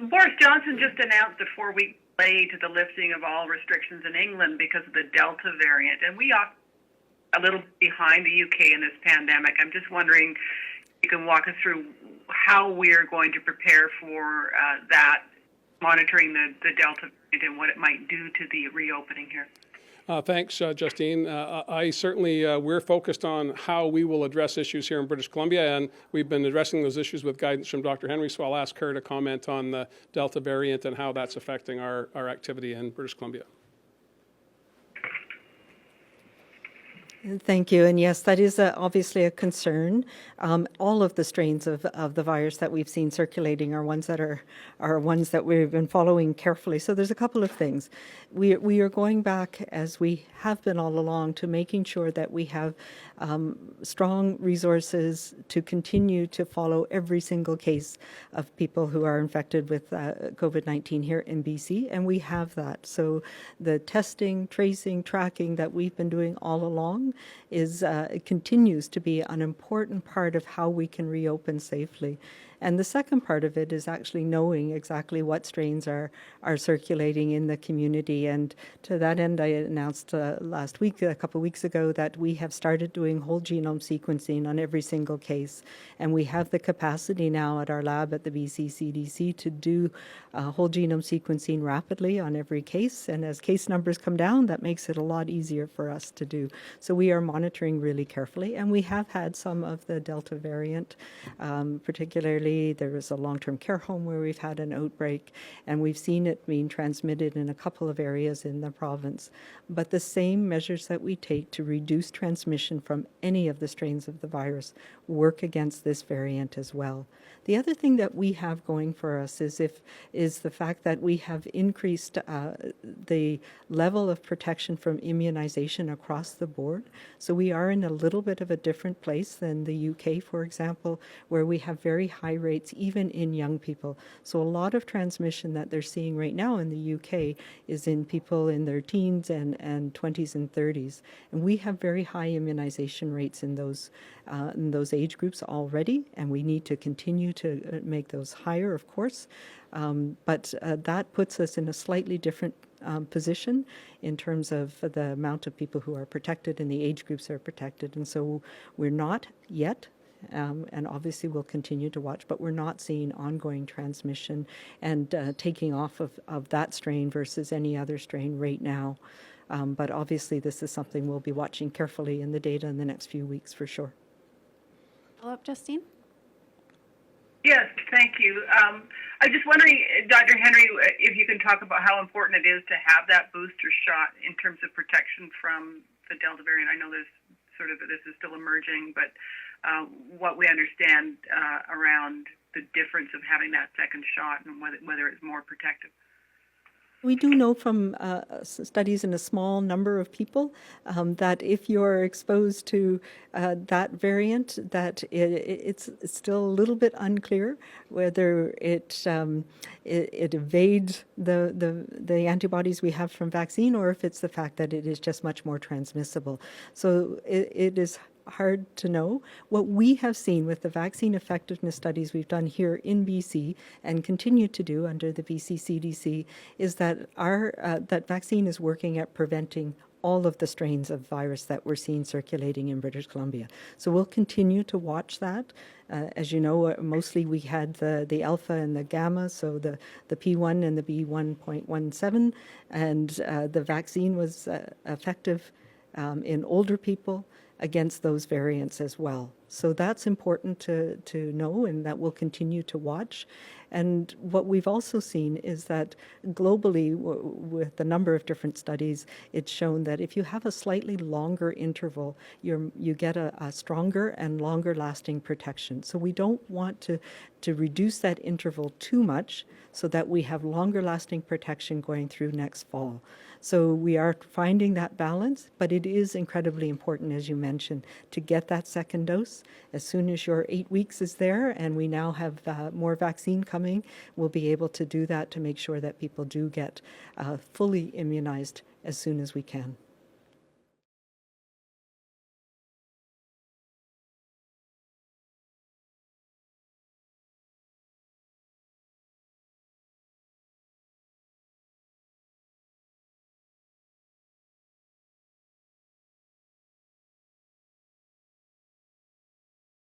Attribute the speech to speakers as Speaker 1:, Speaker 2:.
Speaker 1: Boris Johnson just announced a 4-week delay to the lifting of all restrictions in England because of the Delta variant, and we are a little behind the UK in this pandemic. I'm just wondering if you can walk us through how we're going to prepare for that, monitoring the Delta variant and what it might do to the reopening here.
Speaker 2: Thanks, Justine. I certainly, we're focused on how we will address issues here in British Columbia, and we've been addressing those issues with guidance from Dr. Henry, so I'll ask her to comment on the Delta variant and how that's affecting our activity in British Columbia.
Speaker 3: Thank you. And yes, that is obviously a concern. All of the strains of the virus that we've seen circulating are ones that we've been following carefully. So there's a couple of things. We are going back, as we have been all along, to making sure that we have strong resources to continue to follow every single case of people who are infected with COVID-19 here in BC, and we have that. So the testing, tracing, tracking that we've been doing all along it continues to be an important part of how we can reopen safely. And the second part of it is actually knowing exactly what strains are circulating in the community. And to that end, I announced last week, a couple of weeks ago, that we have started doing whole genome sequencing on every single case. And we have the capacity now at our lab at the BC CDC to do whole genome sequencing rapidly on every case. And as case numbers come down, that makes it a lot easier for us to do. So we are monitoring really carefully. And we have had some of the Delta variant, particularly there was a long-term care home where we've had an outbreak, and we've seen it being transmitted in a couple of areas in the province. But the same measures that we take to reduce transmission from any of the strains of the virus work against this variant as well. The other thing that we have going for us is the fact that we have increased the level of protection from immunization across the board. So we are in a little bit of a different place than the UK, for example, where we have very high rates even in young people. So a lot of transmission that they're seeing right now in the UK is in people in their teens and 20s and 30s. And we have very high immunization rates in those age groups already, and we need to continue to make those higher, of course. But that puts us in a slightly different position in terms of the amount of people who are protected and the age groups that are protected. And so we're not yet, and obviously we'll continue to watch, but we're not seeing ongoing transmission and taking off of that strain versus any other strain right now. But obviously this is something we'll be watching carefully in the data in the next few weeks for sure.
Speaker 4: Follow-up, Justine?
Speaker 1: Yes, thank you. I'm just wondering, Dr. Henry, if you can talk about how important it is to have that booster shot in terms of protection from the Delta variant. I know this is still emerging, but what we understand around the difference of having that second shot and whether it's more protective.
Speaker 3: We do know from studies in a small number of people that if you're exposed to that variant, that it's still a little bit unclear whether it evades the antibodies we have from vaccine, or if it's the fact that it is just much more transmissible. So it is hard to know. What we have seen with the vaccine effectiveness studies we've done here in BC and continue to do under the BC CDC is that that vaccine is working at preventing all of the strains of virus that we're seeing circulating in British Columbia. So we'll continue to watch that. As you know, mostly we had the alpha and the gamma, so the P1 and the B1.17, and the vaccine was effective in older people against those variants as well. So that's important to know, and that we'll continue to watch. And what we've also seen is that globally, with a number of different studies, it's shown that if you have a slightly longer interval, you get a stronger and longer lasting protection. So we don't want to reduce that interval too much so that we have longer lasting protection going through next fall. So we are finding that balance, but it is incredibly important, as you mentioned, to get that second dose. As soon as your 8 weeks is there and we now have more vaccine coming, we'll be able to do that to make sure that people do get fully immunized as soon as we can.